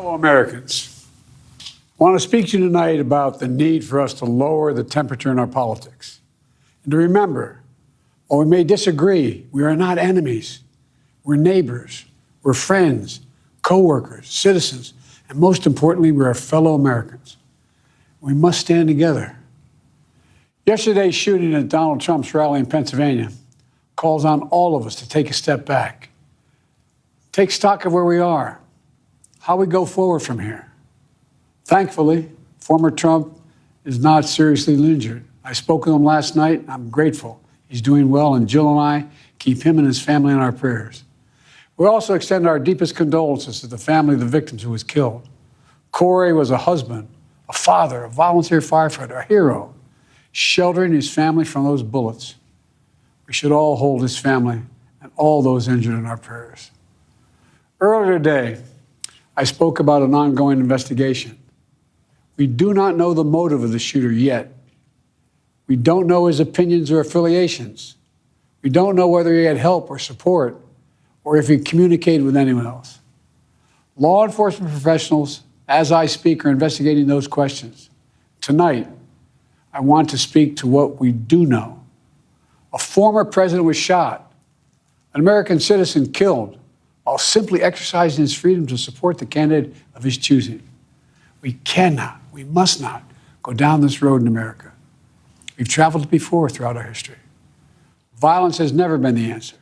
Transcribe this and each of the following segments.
Fellow Americans, I want to speak to you tonight about the need for us to lower the temperature in our politics. And to remember, while we may disagree, we are not enemies. We're neighbors, we're friends, co-workers, citizens, and most importantly, we're fellow Americans. We must stand together. Yesterday's shooting at Donald Trump's rally in Pennsylvania calls on all of us to take a step back, take stock of where we are, how we go forward from here. Thankfully, former Trump is not seriously injured. I spoke with him last night. I'm grateful. He's doing well, and Jill and I keep him and his family in our prayers. We also extend our deepest condolences to the family of the victims who was killed. Corey was a husband, a father, a volunteer firefighter, a hero, sheltering his family from those bullets. We should all hold his family and all those injured in our prayers. Earlier today, I spoke about an ongoing investigation. We do not know the motive of the shooter yet. We don't know his opinions or affiliations. We don't know whether he had help or support or if he communicated with anyone else. Law enforcement professionals, as I speak, are investigating those questions. Tonight, I want to speak to what we do know. A former president was shot, an American citizen killed, while simply exercising his freedom to support the candidate of his choosing. We cannot, we must not go down this road in America. We've traveled it before throughout our history. Violence has never been the answer.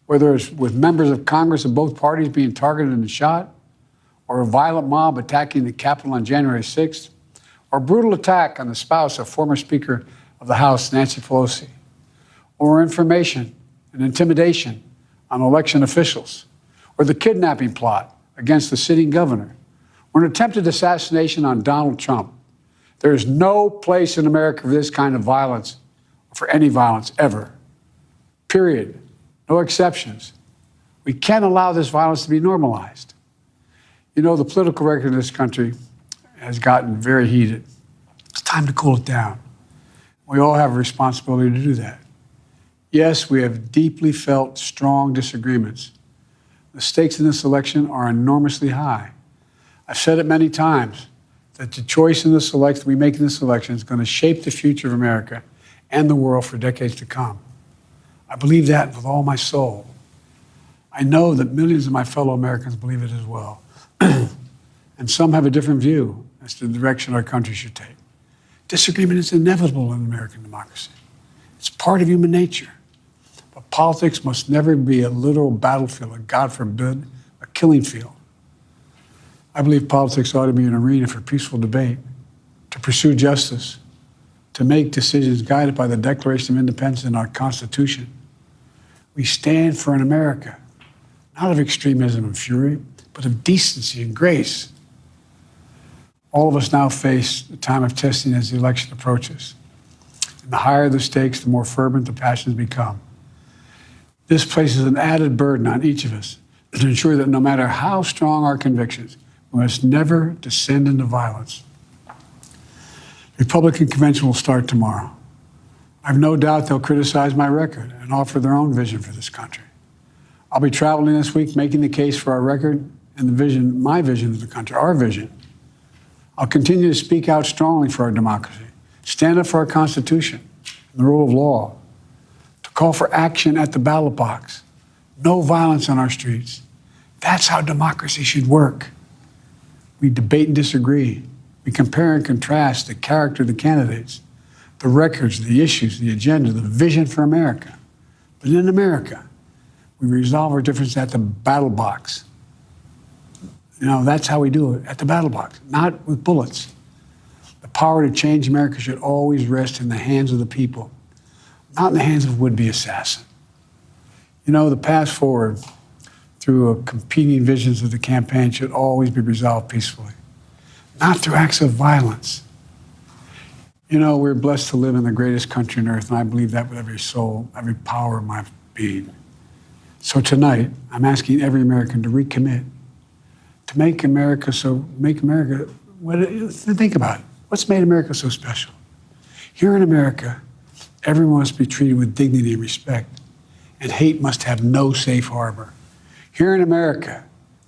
Whether it's with members of Congress of both parties being targeted and shot, or a violent mob attacking the Capitol on January 6th, or a brutal attack on the spouse of former Speaker of the House, Nancy Pelosi, or information and intimidation on election officials, or the kidnapping plot against the sitting governor, or an attempted assassination on Donald Trump. There is no place in America for this kind of violence, or for any violence ever. Period. No exceptions. We can't allow this violence to be normalized. You know, the political record in this country has gotten very heated. It's time to cool it down. We all have a responsibility to do that. Yes, we have deeply felt strong disagreements. The stakes in this election are enormously high. I've said it many times that the choice in this election we make in this election is going to shape the future of America and the world for decades to come. I believe that with all my soul. I know that millions of my fellow Americans believe it as well. And some have a different view as to the direction our country should take. Disagreement is inevitable in American democracy. It's part of human nature. But politics must never be a literal battlefield, or God forbid, a killing field. I believe politics ought to be an arena for peaceful debate, to pursue justice, to make decisions guided by the Declaration of Independence and our Constitution. We stand for an America, not of extremism and fury, but of decency and grace. All of us now face a time of testing as the election approaches. And the higher the stakes, the more fervent the passions become. This places an added burden on each of us to ensure that no matter how strong our convictions, we must never descend into violence. The Republican convention will start tomorrow. I have no doubt they'll criticize my record and offer their own vision for this country. I'll be traveling this week making the case for our record and the vision, my vision of the country, our vision. I'll continue to speak out strongly for our democracy, stand up for our Constitution and the rule of law, to call for action at the ballot box, no violence on our streets. That's how democracy should work. We debate and disagree. We compare and contrast the character of the candidates, the records, the issues, the agenda, the vision for America. But in America, we resolve our differences at the battle box. You know, that's how we do it, at the battle box, not with bullets. The power to change America should always rest in the hands of the people, not in the hands of would-be assassin. You know, the path forward through competing visions of the campaign should always be resolved peacefully, not through acts of violence. You know, we're blessed to live in the greatest country on earth, and I believe that with every soul, every power of my being. So tonight, I'm asking every American to recommit, to think about it. What's made America so special? Here in America, everyone must be treated with dignity and respect, and hate must have no safe harbor. Here in America,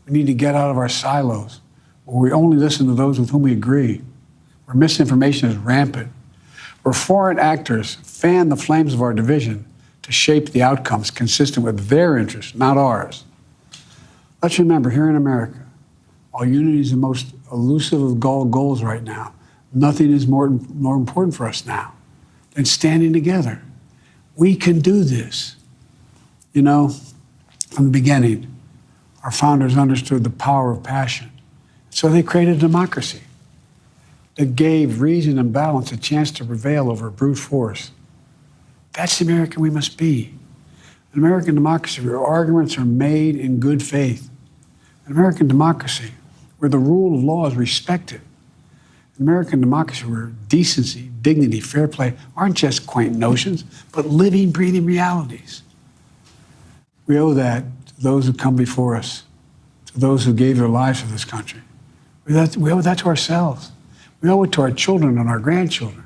we need to get out of our silos. where we only listen to those with whom we agree, where misinformation is rampant, where foreign actors fan the flames of our division to shape the outcomes consistent with their interests, not ours. Let's remember, here in America, while unity is the most elusive of goals right now, nothing is more important for us now than standing together. We can do this. You know, from the beginning, our founders understood the power of passion. So they created a democracy that gave reason and balance a chance to prevail over brute force. That's the American we must be. An American democracy where arguments are made in good faith. An American democracy where the rule of law is respected. An American democracy where decency, dignity, fair play aren't just quaint notions, but living, breathing realities. We owe that to those who come before us, to those who gave their lives for this country. We owe that to ourselves. We owe it to our children and our grandchildren.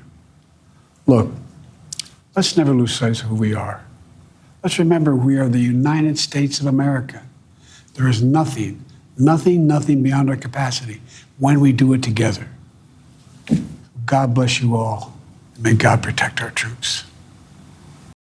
Look, let's never lose sight of who we are. Let's remember we are the United States of America. There is nothing beyond our capacity when we do it together. God bless you all, and may God protect our troops.